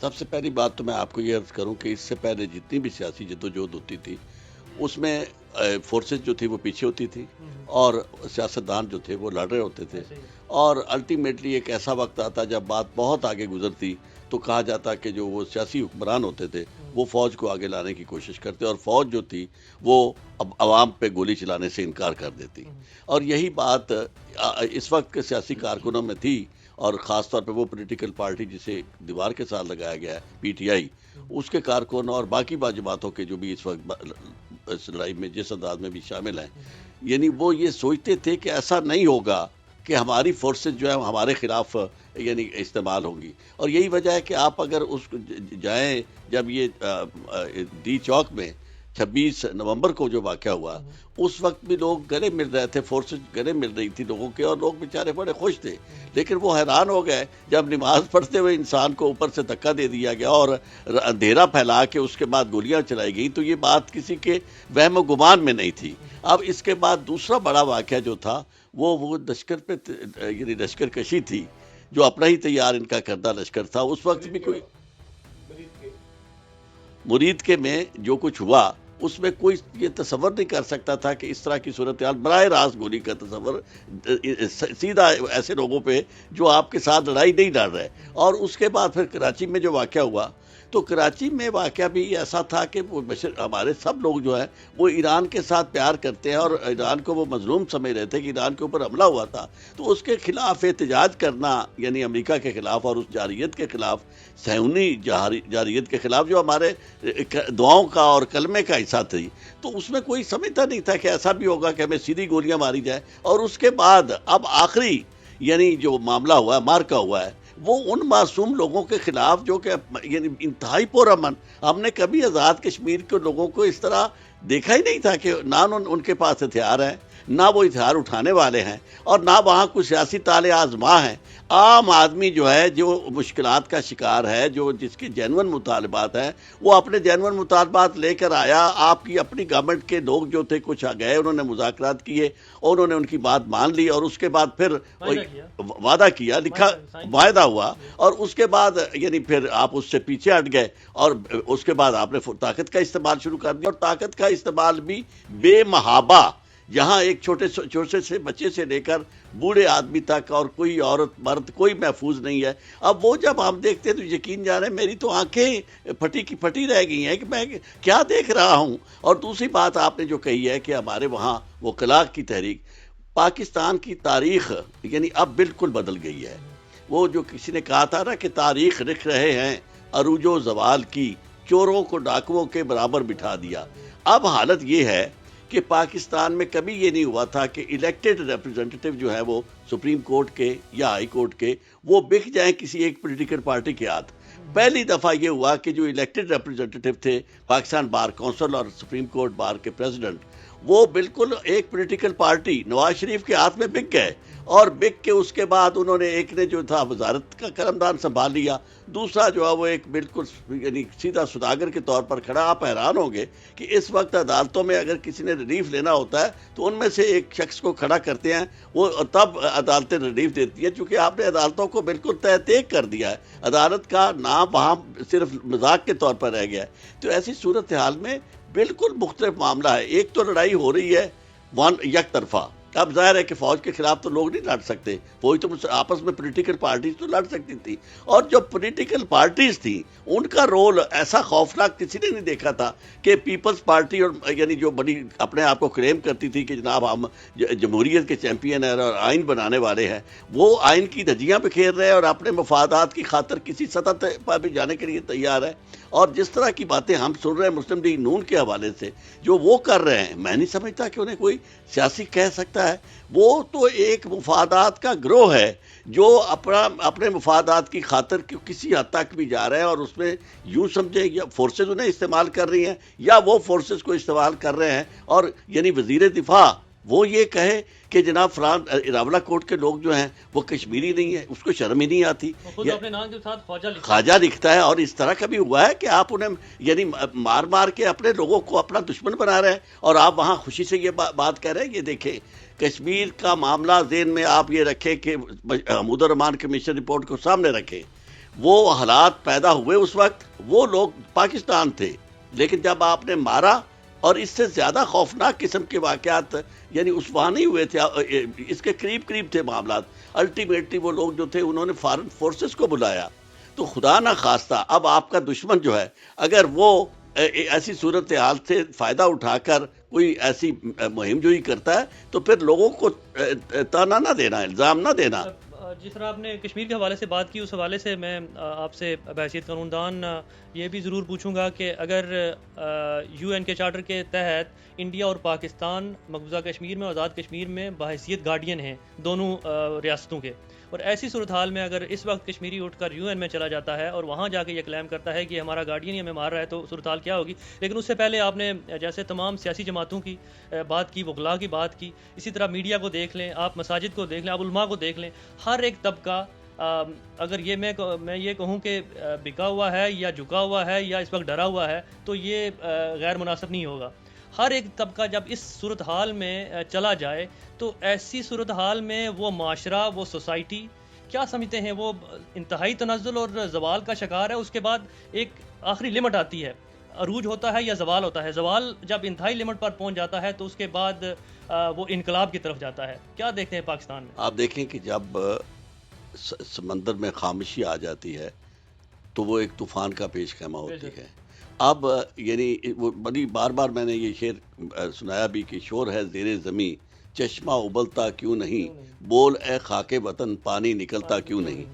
سب سے پہلی بات تو میں آپ کو یہ عرض کروں کہ اس سے پہلے جتنی بھی سیاسی جدوجہد ہوتی تھی اس میں فورسز جو تھی وہ پیچھے ہوتی تھی اور سیاستدان جو تھے وہ لڑ رہے ہوتے تھے، اور الٹیمیٹلی ایک ایسا وقت آتا جب بات بہت آگے گزرتی تو کہا جاتا کہ جو وہ سیاسی حکمران ہوتے تھے وہ فوج کو آگے لانے کی کوشش کرتے، اور فوج جو تھی وہ اب عوام پہ گولی چلانے سے انکار کر دیتی. اور یہی بات اس وقت کے سیاسی کارکنوں میں تھی، اور خاص طور پہ وہ پولیٹیکل پارٹی جسے دیوار کے ساتھ لگایا گیا ہے پی ٹی آئی، اس کے کارکن اور باقی جماعتوں کے جو بھی اس وقت اس لڑائی میں جس انداز میں بھی شامل ہیں، یعنی وہ یہ سوچتے تھے کہ ایسا نہیں ہوگا کہ ہماری فورسز جو ہے ہمارے خلاف یعنی استعمال ہوں گی. اور یہی وجہ ہے کہ آپ اگر اس جائیں، جب یہ ڈی چوک میں 26 نومبر کو جو واقعہ ہوا اس وقت بھی لوگ گلے مل رہے تھے، فورسز گلے مل رہی تھی لوگوں کے، اور لوگ بیچارے بڑے خوش تھے. لیکن وہ حیران ہو گئے جب نماز پڑھتے ہوئے انسان کو اوپر سے دھکا دے دیا گیا اور اندھیرا پھیلا کے اس کے بعد گولیاں چلائی گئی. تو یہ بات کسی کے وہم و گمان میں نہیں تھی. اب اس کے بعد دوسرا بڑا واقعہ جو تھا وہ لشکر پہ یعنی لشکر کشی تھی، جو اپنا ہی تیار ان کا کردہ لشکر تھا. اس وقت بھی کوئی مرید کے میں جو کچھ ہوا اس میں کوئی یہ تصور نہیں کر سکتا تھا کہ اس طرح کی صورتحال براہ راست گولی کا تصور سیدھا ایسے لوگوں پہ جو آپ کے ساتھ لڑائی نہیں لڑ رہے. اور اس کے بعد پھر کراچی میں جو واقعہ ہوا تو کراچی میں واقعہ بھی ایسا تھا کہ وہ ہمارے سب لوگ جو ہیں وہ ایران کے ساتھ پیار کرتے ہیں اور ایران کو وہ مظلوم سمجھ رہے تھے کہ ایران کے اوپر حملہ ہوا تھا، تو اس کے خلاف احتجاج کرنا یعنی امریکہ کے خلاف اور اس جارحیت کے خلاف، صہیونی جارحیت کے خلاف جو ہمارے دعاؤں کا اور کلمے کا حصہ تھی، تو اس میں کوئی سمجھتا نہیں تھا کہ ایسا بھی ہوگا کہ ہمیں سیدھی گولیاں ماری جائیں. اور اس کے بعد اب آخری یعنی جو معاملہ ہوا ہے، مارکا ہوا ہے، وہ ان معصوم لوگوں کے خلاف جو کہ یعنی انتہائی پرامن. ہم نے کبھی آزاد کشمیر کے لوگوں کو اس طرح دیکھا ہی نہیں تھا کہ نہ ان کے پاس ہتھیار ہیں، نہ وہ ہتھیار اٹھانے والے ہیں، اور نہ وہاں کوئی سیاسی طالع آزما ہیں. عام آدمی جو ہے جو مشکلات کا شکار ہے، جو جس کے جینون مطالبات ہیں، وہ اپنے جینون مطالبات لے کر آیا. آپ کی اپنی گورنمنٹ کے لوگ جو تھے کچھ گئے، انہوں نے مذاکرات کیے اور انہوں نے ان کی بات مان لی، اور اس کے بعد پھر وعدہ کیا، لکھا معاہدہ ہوا، اور اس کے بعد یعنی پھر آپ اس سے پیچھے ہٹ گئے، اور اس کے بعد آپ نے طاقت کا استعمال شروع کر دیا. اور طاقت کا استعمال بھی بے محابہ، جہاں ایک چھوٹے سے بچے سے لے کر بوڑھے آدمی تک، اور کوئی عورت مرد کوئی محفوظ نہیں ہے. اب وہ جب ہم دیکھتے ہیں تو یقین جانے میری تو آنکھیں پھٹی کی پھٹی رہ گئی ہیں کہ میں کیا دیکھ رہا ہوں. اور دوسری بات آپ نے جو کہی ہے کہ ہمارے وہاں وہ کلاق کی تحریک، پاکستان کی تاریخ یعنی اب بالکل بدل گئی ہے. وہ جو کسی نے کہا تھا نا کہ تاریخ لکھ رہے ہیں عروج و زوال کی، چوروں کو ڈاکوؤں کے برابر بٹھا دیا. اب حالت یہ ہے کہ پاکستان میں کبھی یہ نہیں ہوا تھا کہ الیکٹڈ ریپرزنٹیٹیو جو ہے وہ سپریم کورٹ کے یا ہائی کورٹ کے وہ بک جائیں کسی ایک پولیٹیکل پارٹی کے ہاتھ. پہلی دفعہ یہ ہوا کہ جو الیکٹڈ ریپرزنٹیٹیو تھے، پاکستان بار کونسل اور سپریم کورٹ بار کے پریزیڈنٹ، وہ بالکل ایک پولیٹیکل پارٹی نواز شریف کے ہاتھ میں بک گئے. اور بک کے اس کے بعد انہوں نے ایک نے جو تھا وزارت کا قلمدان سنبھال لیا، دوسرا جو ہے وہ ایک بالکل یعنی سیدھا سوداگر کے طور پر کھڑا. آپ حیران ہوں گے کہ اس وقت عدالتوں میں اگر کسی نے ریلیف لینا ہوتا ہے تو ان میں سے ایک شخص کو کھڑا کرتے ہیں، وہ تب عدالتیں ریلیف دیتی ہیں، چونکہ آپ نے عدالتوں کو بالکل تحقیق کر دیا ہے. عدالت کا نام وہاں صرف مذاق کے طور پر رہ گیا ہے. تو ایسی صورتحال میں بالکل مختلف معاملہ ہے. ایک تو لڑائی ہو رہی ہے یک طرفہ. اب ظاہر ہے کہ فوج کے خلاف تو لوگ نہیں لڑ سکتے، فوج تو آپس میں پولیٹیکل پارٹیز تو لڑ سکتی تھی، اور جو پولیٹیکل پارٹیز تھیں ان کا رول ایسا خوفناک کسی نے نہیں دیکھا تھا کہ پیپلز پارٹی اور یعنی جو بڑی اپنے آپ کو کلیم کرتی تھی کہ جناب ہم جمہوریت کے چیمپئن ہیں اور آئین بنانے والے ہیں، وہ آئین کی دھجیاں بکھیر رہے ہیں اور اپنے مفادات کی خاطر کسی سطح پر بھی جانے کے لیے تیار ہے. اور جس طرح کی باتیں ہم سن رہے ہیں مسلم لیگ نون کے حوالے سے جو وہ کر رہے ہیں، میں نہیں سمجھتا کہ انہیں کوئی سیاسی کہہ سکتا ہے. وہ تو ایک مفادات کا گروہ ہے جو اپنے مفادات کی خاطر کسی حد تک بھی جا رہے ہیں، اور اس میں یوں سمجھے یا فورسز انہیں استعمال کر رہی ہیں یا وہ فورسز کو استعمال کر رہے ہیں. اور یعنی وزیر دفاع وہ یہ کہے کہ جناب فلان راولہ کوٹ کے لوگ جو ہیں وہ کشمیری نہیں ہیں، اس کو شرم ہی نہیں آتی. خود اپنے نام کے ساتھ خواجہ لکھتا ہے. اور اس طرح کا بھی ہوا ہے کہ آپ انہیں یعنی مار کے اپنے لوگوں کو اپنا دشمن بنا رہے ہیں، اور آپ وہاں خوشی سے یہ بات کہہ رہے ہیں. یہ دیکھیں کشمیر کا معاملہ ذہن میں آپ یہ رکھیں کہ حمود الرحمان کمیشن رپورٹ کو سامنے رکھیں. وہ حالات پیدا ہوئے اس وقت، وہ لوگ پاکستان تھے، لیکن جب آپ نے مارا اور اس سے زیادہ خوفناک قسم کے واقعات یعنی اس وہاں نہیں ہوئے تھے، اس کے قریب قریب تھے معاملات. الٹیمیٹلی وہ لوگ جو تھے انہوں نے فارن فورسز کو بلایا. تو خدا نہ خواستہ اب آپ کا دشمن جو ہے اگر وہ ایسی صورتحال سے فائدہ اٹھا کر کوئی ایسی مہم جوئی کرتا ہے تو پھر لوگوں کو تانا نہ دینا، الزام نہ دینا. جس طرح آپ نے کشمیر کے حوالے سے بات کی، اس حوالے سے میں آپ سے بحیثیت قانون دان یہ بھی ضرور پوچھوں گا کہ اگر یو این کے چارٹر کے تحت انڈیا اور پاکستان مقبوضہ کشمیر میں اور آزاد کشمیر میں بحیثیت گارڈین ہیں دونوں ریاستوں کے، اور ایسی صورتحال میں اگر اس وقت کشمیری اٹھ کر یو این میں چلا جاتا ہے اور وہاں جا کے یہ کلیم کرتا ہے کہ ہمارا گارڈین ہی ہمیں مار رہا ہے، تو صورتحال کیا ہوگی؟ لیکن اس سے پہلے آپ نے جیسے تمام سیاسی جماعتوں کی بات کی، وکلاء کی بات کی، اسی طرح میڈیا کو دیکھ لیں، آپ مساجد کو دیکھ لیں، آپ علماء کو دیکھ لیں، ہر ایک طبقہ اگر یہ میں یہ کہوں کہ بکا ہوا ہے یا جھکا ہوا ہے یا اس وقت ڈرا ہوا ہے تو یہ غیر مناسب نہیں ہوگا. ہر ایک طبقہ جب اس صورتحال میں چلا جائے تو ایسی صورتحال میں وہ معاشرہ، وہ سوسائٹی کیا سمجھتے ہیں، وہ انتہائی تنزل اور زوال کا شکار ہے. اس کے بعد ایک آخری لمٹ آتی ہے، عروج ہوتا ہے یا زوال ہوتا ہے. زوال جب انتہائی لمٹ پر پہنچ جاتا ہے تو اس کے بعد وہ انقلاب کی طرف جاتا ہے. کیا دیکھتے ہیں پاکستان میں؟ آپ دیکھیں کہ جب سمندر میں خاموشی آ جاتی ہے تو وہ ایک طوفان کا پیش خیمہ ہوتی ہے. اب یعنی وہ بڑی بار بار میں نے یہ شعر سنایا بھی کہ شور ہے زیر زمیں، چشمہ ابلتا کیوں نہیں، بول اے خاک وطن پانی نکلتا کیوں نہیں.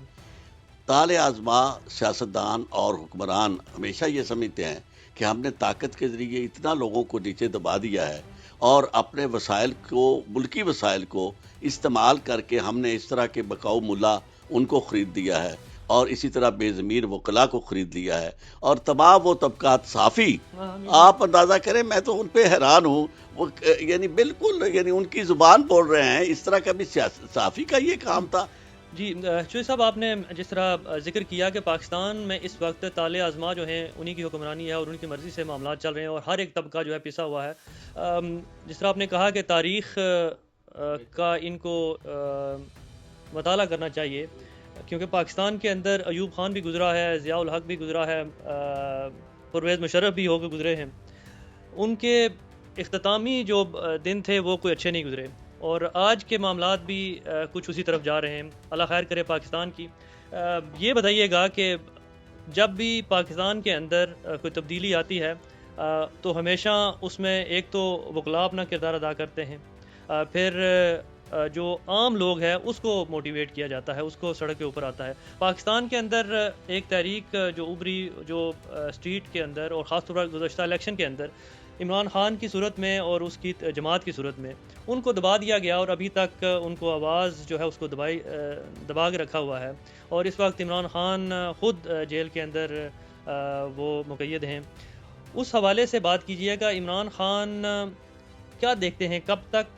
طال آزما سیاستدان اور حکمران ہمیشہ یہ سمجھتے ہیں کہ ہم نے طاقت کے ذریعے اتنا لوگوں کو نیچے دبا دیا ہے اور اپنے وسائل کو، ملکی وسائل کو استعمال کر کے ہم نے اس طرح کے بکاؤ ملا ان کو خرید دیا ہے اور اسی طرح بے ضمیر وکلا کو خرید لیا ہے اور تمام وہ طبقات صافی. آپ اندازہ کریں، میں تو ان پہ حیران ہوں، وہ یعنی بالکل یعنی ان کی زبان بول رہے ہیں. اس طرح کا بھی صافی کا یہ کام تھا. جی چوہے صاحب، آپ نے جس طرح ذکر کیا کہ پاکستان میں اس وقت طال ازما جو ہیں انہی کی حکمرانی ہے اور ان کی مرضی سے معاملات چل رہے ہیں اور ہر ایک طبقہ جو ہے پسا ہوا ہے. جس طرح آپ نے کہا کہ تاریخ کا ان کو مطالعہ کرنا چاہیے، کیونکہ پاکستان کے اندر ایوب خان بھی گزرا ہے، ضیاء الحق بھی گزرا ہے، پرویز مشرف بھی ہو کے گزرے ہیں. ان کے اختتامی جو دن تھے وہ کوئی اچھے نہیں گزرے اور آج کے معاملات بھی کچھ اسی طرف جا رہے ہیں. اللہ خیر کرے پاکستان کی. یہ بتائیے گا کہ جب بھی پاکستان کے اندر کوئی تبدیلی آتی ہے تو ہمیشہ اس میں ایک تو وکلاء اپنا کردار ادا کرتے ہیں، پھر جو عام لوگ ہیں اس کو موٹیویٹ کیا جاتا ہے، اس کو سڑک کے اوپر آتا ہے. پاکستان کے اندر ایک تحریک جو ابری، جو اسٹریٹ کے اندر اور خاص طور پر گزشتہ الیکشن کے اندر عمران خان کی صورت میں اور اس کی جماعت کی صورت میں ان کو دبا دیا گیا اور ابھی تک ان کو آواز جو ہے اس کو دبا کے رکھا ہوا ہے. اور اس وقت عمران خان خود جیل کے اندر وہ مقید ہیں. اس حوالے سے بات کیجیے گا، عمران خان کیا دیکھتے ہیں کب تک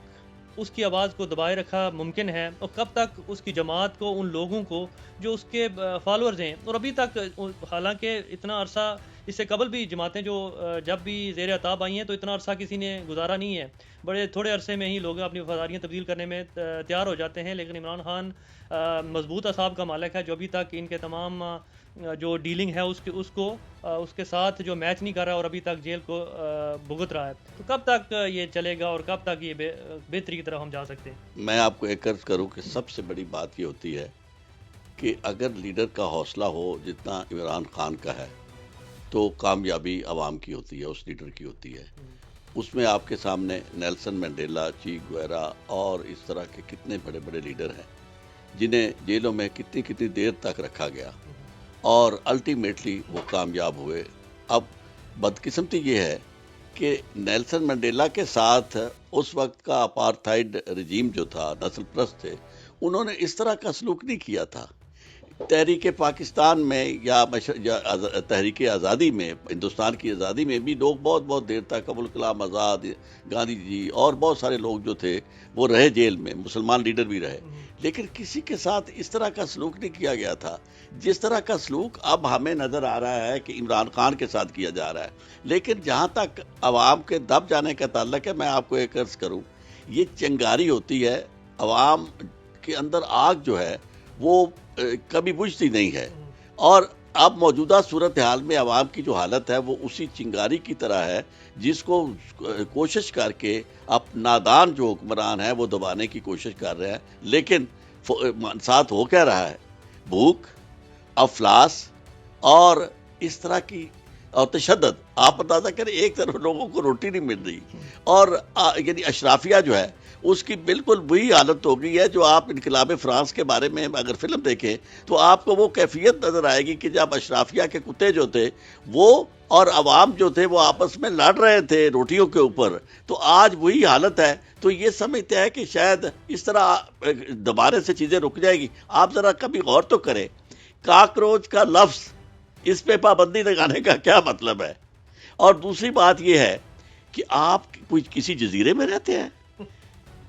اس کی آواز کو دبائے رکھا ممکن ہے اور کب تک اس کی جماعت کو، ان لوگوں کو جو اس کے فالورز ہیں، اور ابھی تک حالانکہ اتنا عرصہ اس سے قبل بھی جماعتیں جو جب بھی زیر عتاب آئی ہیں تو اتنا عرصہ کسی نے گزارا نہیں ہے، بڑے تھوڑے عرصے میں ہی لوگ اپنی وفاداریاں تبدیل کرنے میں تیار ہو جاتے ہیں. لیکن عمران خان مضبوط اعصاب کا مالک ہے جو ابھی تک ان کے تمام جو ڈیلنگ ہے اس کے ساتھ جو میچ نہیں کر رہا اور ابھی تک جیل کو بھگت رہا ہے. تو کب تک یہ چلے گا اور کب تک یہ بہتری کی طرف ہم جا سکتے ہیں؟ میں آپ کو ایک عرض کروں کہ سب سے بڑی بات یہ ہوتی ہے کہ اگر لیڈر کا حوصلہ ہو جتنا عمران خان کا ہے تو کامیابی عوام کی ہوتی ہے، اس لیڈر کی ہوتی ہے. اس میں آپ کے سامنے نیلسن منڈیلا، چی گویرا اور اس طرح کے کتنے بڑے بڑے لیڈر ہیں جنہیں جیلوں میں کتنی دیر تک رکھا گیا اور الٹیمیٹلی وہ کامیاب ہوئے. اب بدقسمتی یہ ہے کہ نیلسن منڈیلا کے ساتھ اس وقت کا اپارتھائیڈ رجیم جو تھا، نسل پرست تھے، انہوں نے اس طرح کا سلوک نہیں کیا تھا. تحریک پاکستان میں یا تحریک آزادی میں، ہندوستان کی آزادی میں بھی لوگ بہت دیر تک، ابوالکلام آزاد، گاندھی جی اور بہت سارے لوگ جو تھے وہ رہے جیل میں، مسلمان لیڈر بھی رہے، لیکن کسی کے ساتھ اس طرح کا سلوک نہیں کیا گیا تھا جس طرح کا سلوک اب ہمیں نظر آ رہا ہے کہ عمران خان کے ساتھ کیا جا رہا ہے. لیکن جہاں تک عوام کے دب جانے کا تعلق ہے، میں آپ کو ایک عرض کروں، یہ چنگاری ہوتی ہے، عوام کے اندر آگ جو ہے وہ کبھی بجھتی نہیں ہے. اور اب موجودہ صورتحال میں عوام کی جو حالت ہے وہ اسی چنگاری کی طرح ہے جس کو کوشش کر کے اب نادان جو حکمران ہے وہ دبانے کی کوشش کر رہے ہیں، لیکن ساتھ ہو کیا رہا ہے؟ بھوک، افلاس اور اس طرح کی اور تشدد. آپ اندازہ کریں ایک طرف لوگوں کو روٹی نہیں مل رہی اور یعنی اشرافیہ جو ہے اس کی بالکل وہی حالت ہو گئی ہے جو آپ انقلاب فرانس کے بارے میں اگر فلم دیکھیں تو آپ کو وہ کیفیت نظر آئے گی کہ جب اشرافیہ کے کتے جو تھے وہ اور عوام جو تھے وہ آپس میں لڑ رہے تھے روٹیوں کے اوپر. تو آج وہی حالت ہے. تو یہ سمجھتے ہیں کہ شاید اس طرح دوبارہ سے چیزیں رک جائے گی. آپ ذرا کبھی غور تو کریں کاکروچ کا لفظ اس پہ پابندی لگانے کا کیا مطلب ہے؟ اور دوسری بات یہ ہے کہ آپ کسی جزیرے میں رہتے ہیں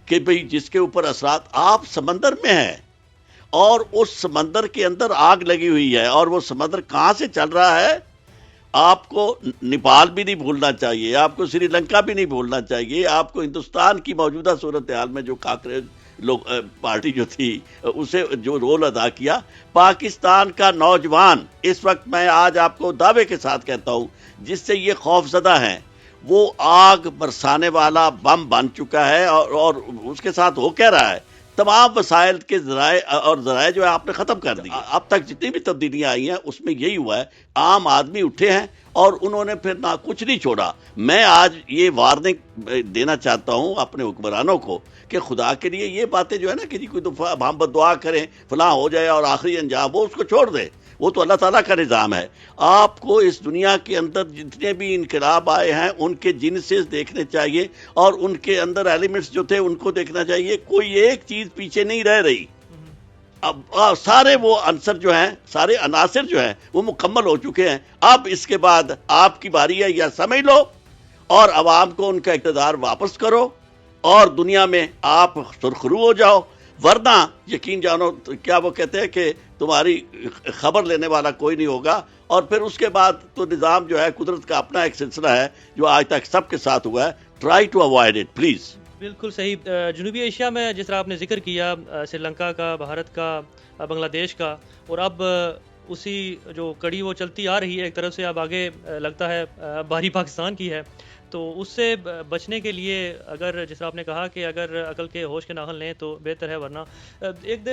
کہ بھئی جس کے اوپر اثرات، آپ سمندر میں ہیں اور اس سمندر کے اندر آگ لگی ہوئی ہے اور وہ سمندر کہاں سے چل رہا ہے. آپ کو نیپال بھی نہیں بھولنا چاہیے، آپ کو سری لنکا بھی نہیں بھولنا چاہیے، آپ کو ہندوستان کی موجودہ صورتحال میں جو کاکریج پارٹی جو تھی اسے جو رول ادا کیا. پاکستان کا نوجوان اس وقت میں آج آپ کو دعوے کے ساتھ کہتا ہوں جس سے یہ خوف زدہ ہیں وہ آگ برسانے والا بم بن چکا ہے اور اس کے ساتھ ہو کیا رہا ہے؟ تمام وسائل کے ذرائع جو ہے آپ نے ختم کر دی. اب تک جتنی بھی تبدیلیاں آئی ہیں اس میں یہی ہوا ہے عام آدمی اٹھے ہیں اور انہوں نے پھر نہ کچھ نہیں چھوڑا. میں آج یہ وارننگ دینا چاہتا ہوں اپنے حکمرانوں کو کہ خدا کے لیے یہ باتیں جو ہے نا کہ جی کوئی دفعہ ہم دعا کریں فلاں ہو جائے اور آخری انجام وہ اس کو چھوڑ دے، وہ تو اللہ تعالیٰ کا نظام ہے. آپ کو اس دنیا کے اندر جتنے بھی انقلاب آئے ہیں ان کے جینسز دیکھنے چاہیے اور ان کے اندر ایلیمنٹس جو تھے ان کو دیکھنا چاہیے. کوئی ایک چیز پیچھے نہیں رہ رہی. اب سارے وہ عنصر جو ہیں، سارے عناصر جو ہیں وہ مکمل ہو چکے ہیں. اب اس کے بعد آپ کی باری ہے، یا سمجھ لو اور عوام کو ان کا اقتدار واپس کرو اور دنیا میں آپ سرخرو ہو جاؤ، ورنہ یقین جانو کیا وہ کہتے ہیں کہ تمہاری خبر لینے والا کوئی نہیں ہوگا. اور پھر اس کے بعد تو نظام جو ہے قدرت کا اپنا ایک سلسلہ ہے جو آج تک سب کے ساتھ ہوا ہے. Try to avoid it please. بالکل صحیح. جنوبی ایشیا میں جس طرح آپ نے ذکر کیا سری لنکا کا، بھارت کا، بنگلہ دیش کا، اور اب اسی جو کڑی وہ چلتی آ رہی ہے ایک طرف سے اب آگے لگتا ہے باری پاکستان کی ہے. تو اس سے بچنے کے لیے اگر جس طرح آپ نے کہا کہ اگر عقل کے ہوش کے ناخن لیں تو بہتر ہے، ورنہ ایک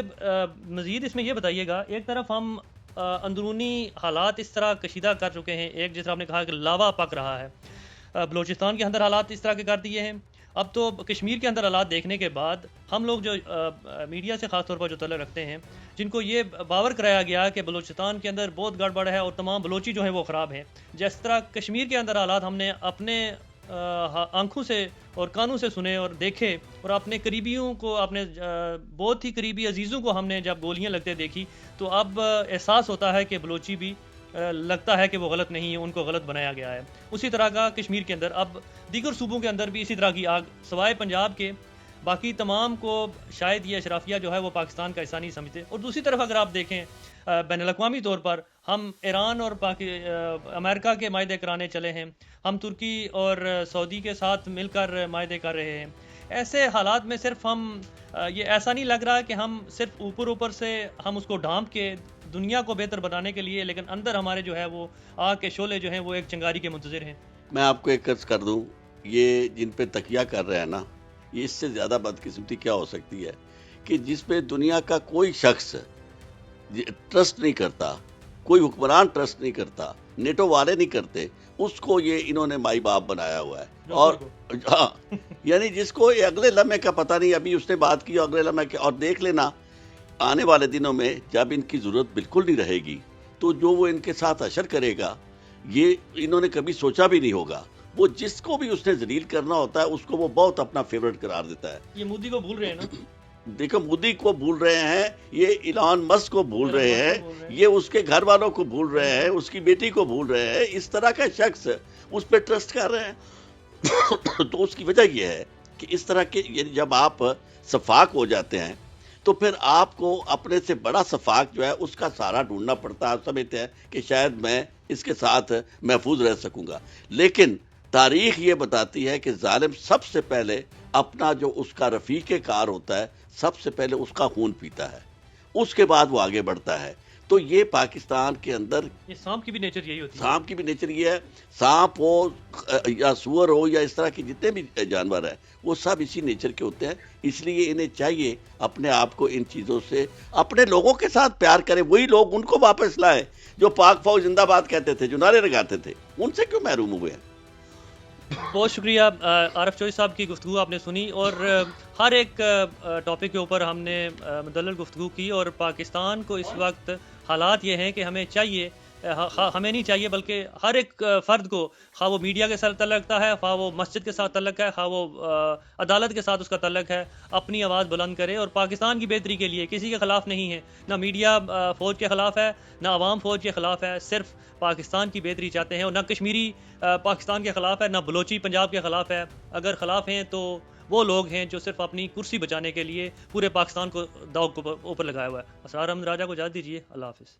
مزید اس میں یہ بتائیے گا، ایک طرف ہم اندرونی حالات اس طرح کشیدہ کر چکے ہیں، ایک جس طرح آپ نے کہا کہ لاوا پک رہا ہے، بلوچستان کے اندر حالات اس طرح کے کر دیے ہیں. اب تو کشمیر کے اندر حالات دیکھنے کے بعد ہم لوگ جو میڈیا سے خاص طور پر جو تعلق رکھتے ہیں، جن کو یہ باور کرایا گیا کہ بلوچستان کے اندر بہت گڑبڑ ہے اور تمام بلوچی جو ہیں وہ خراب ہیں، جس طرح کشمیر کے اندر حالات ہم نے اپنے آنکھوں سے اور کانوں سے سنے اور دیکھے، اور اپنے قریبیوں کو، اپنے بہت ہی قریبی عزیزوں کو ہم نے جب گولیاں لگتے دیکھی، تو اب احساس ہوتا ہے کہ بلوچی بھی لگتا ہے کہ وہ غلط نہیں ہے، ان کو غلط بنایا گیا ہے. اسی طرح کا کشمیر کے اندر اب دیگر صوبوں کے اندر بھی اسی طرح کی آگ، سوائے پنجاب کے باقی تمام کو شاید یہ اشرافیہ جو ہے وہ پاکستان کا حصہ نہیں سمجھتے. اور دوسری طرف اگر آپ دیکھیں بین الاقوامی طور پر ہم ایران اور امریکہ کے معاہدے کرانے چلے ہیں، ہم ترکی اور سعودی کے ساتھ مل کر معاہدے کر رہے ہیں. ایسے حالات میں صرف ہم یہ ایسا نہیں لگ رہا کہ ہم صرف اوپر سے ہم اس کو ڈھانپ کے دنیا کو بہتر بنانے کے لیے، لیکن اندر ہمارے جو ہے وہ آگ کے شعلے جو ہیں وہ ایک چنگاری کے منتظر ہیں. میں آپ کو ایک عرض کر دوں، یہ جن پہ تکیہ کر رہے ہیں نا، یہ اس سے زیادہ بدقسمتی کیا ہو سکتی ہے کہ جس پہ دنیا کا کوئی شخص ٹرسٹ نہیں کرتا، کوئی حکمران ٹرسٹ نہیں کرتا، نیٹو والے نہیں کرتے، اس کو یہ انہوں نے مائی باپ بنایا ہوا ہے. اور ہاں یعنی جس کو یہ اگلے لمحے کا پتہ نہیں، ابھی اس نے بات کی اگلے لمحے کے، اور دیکھ لینا آنے والے دنوں میں جب ان کی ضرورت بالکل نہیں رہے گی تو جو وہ ان کے ساتھ حشر کرے گا یہ انہوں نے کبھی سوچا بھی نہیں ہوگا. وہ جس کو بھی اس نے ذلیل کرنا ہوتا ہے اس کو وہ بہت اپنا فیورٹ قرار دیتا ہے. یہ مودی کو بھول رہے ہیں نا، دیکھو مودی کو بھول رہے ہیں، یہ ایلان مسک کو بھول رہے ہیں، یہ اس کے گھر والوں کو بھول رہے ہیں، اس کی بیٹی کو بھول رہے ہیں. اس طرح کا شخص اس پہ ٹرسٹ کر رہے ہیں. تو اس کی وجہ یہ ہے کہ اس طرح کے جب آپ شفاق ہو جاتے ہیں تو پھر آپ کو اپنے سے بڑا شفاق جو ہے اس کا سہارا ڈھونڈنا پڑتا ہے. سمجھتے ہیں کہ شاید میں اس کے ساتھ محفوظ رہ سکوں گا، لیکن تاریخ یہ بتاتی ہے کہ ظالم سب سے پہلے اپنا جو اس کا رفیق کار ہوتا ہے سب سے پہلے اس کا خون پیتا ہے، اس کے بعد وہ آگے بڑھتا ہے. تو یہ پاکستان کے اندر یہ سانپ کی بھی نیچر یہی ہوتی ہے. سانپ کی بھی نیچر یہ ہے. سانپ ہو یا سور ہو یا اس طرح کے جتنے بھی جانور ہیں وہ سب اسی نیچر کے ہوتے ہیں. اس لیے انہیں چاہیے اپنے آپ کو ان چیزوں سے اپنے لوگوں کے ساتھ پیار کرے. وہی لوگ ان کو واپس لائیں جو پاک فوج زندہ باد کہتے تھے, جو نعرے لگاتے تھے. ان سے کیوں محروم ہوئے ہیں؟ بہت شکریہ عارف چوہدری صاحب کی گفتگو آپ نے سنی, اور ہر ایک ٹاپک کے اوپر ہم نے مدلل گفتگو کی. اور پاکستان کو اس وقت حالات یہ ہیں کہ ہمیں چاہیے, ہمیں نہیں چاہیے بلکہ ہر ایک فرد کو, خواہ وہ میڈیا کے ساتھ تعلق رکھتا ہے, خواہ وہ مسجد کے ساتھ تعلق ہے, خواہ وہ عدالت کے ساتھ اس کا تعلق ہے, اپنی آواز بلند کرے اور پاکستان کی بہتری کے لیے کسی کے خلاف نہیں ہے. نہ میڈیا فوج کے خلاف ہے, نہ عوام فوج کے خلاف ہے, صرف پاکستان کی بہتری چاہتے ہیں. اور نہ کشمیری پاکستان کے خلاف ہے, نہ بلوچی پنجاب کے خلاف ہے. اگر خلاف ہیں تو وہ لوگ ہیں جو صرف اپنی کرسی بچانے کے لیے پورے پاکستان کو داؤ کو اوپر لگایا ہوا ہے. اسرار احمد راجہ کو اجازت دیجیے. اللہ حافظ.